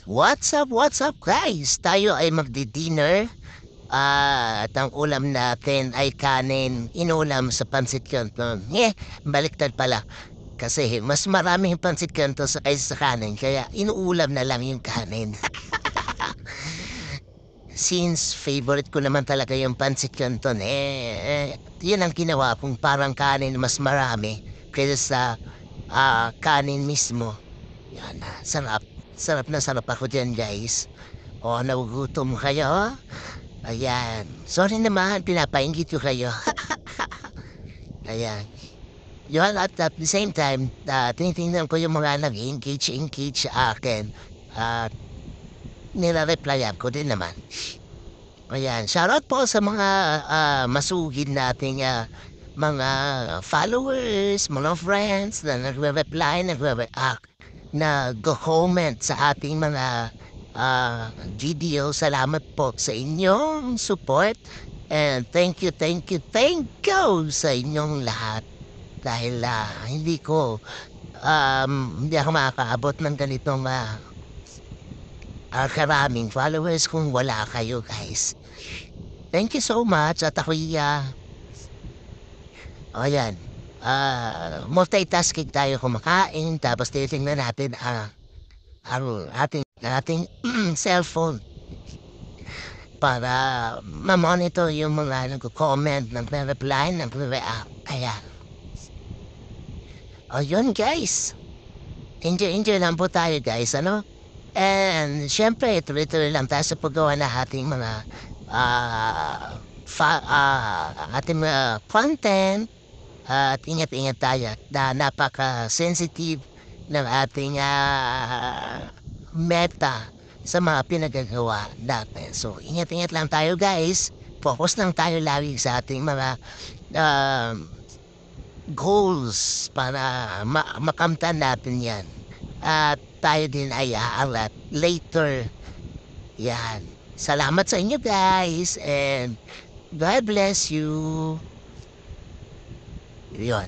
What's up guys? Tayo ay magdi-dinner. At ang ulam natin ay kanin. Inulam sa pansit canton. Baliktad pala. Kasi mas marami yung pansit canton kaysa sa kanin. Kaya inuulam na lang yung kanin. Since favorite ko naman talaga yung pansit canton, yun ang ginawa kong parang kanin mas marami kaysa sa kanin mismo. Yan, sarap. Sarap na sarap ako dyan, guys. O, nagugutom kayo? Ayan. Sorry naman, pinapainggit ko kayo. Ayan. Yun, at the same time, tinitingnan ko yung mga nag-engage sa akin. At nire-replyan ko din naman. Ayan. Shoutout po sa mga masugid nating mga followers, mga friends na nagre-reply, nagre-react, nag-comment sa ating mga video. Salamat po sa inyong support. And thank you sa inyong lahat. Dahil hindi ako makakaabot ng ganitong karaming followers kung wala kayo, guys. Thank you so much. At ako'y, ayan, multitasking tayo kumakain. Tapos titingnan natin ang ating cellphone para ma-monitor yung mga nagko-comment, nagre-reply, nagre-react. Ayan. O yun, guys. Enjoy lang po tayo, guys. Ano? And syempre, tuloy-tuloy lang tayo sa paggawa na ating mga ating mga content. At ingat-ingat tayo na napaka-sensitive ng ating meta sa mga pinagagawa natin. So, ingat-ingat lang tayo, guys. Focus lang tayo lagi sa ating mga goals para makamtan natin yan. At tayo din ay aangat later. Yan. Salamat sa inyo, guys. And God bless you. Yun.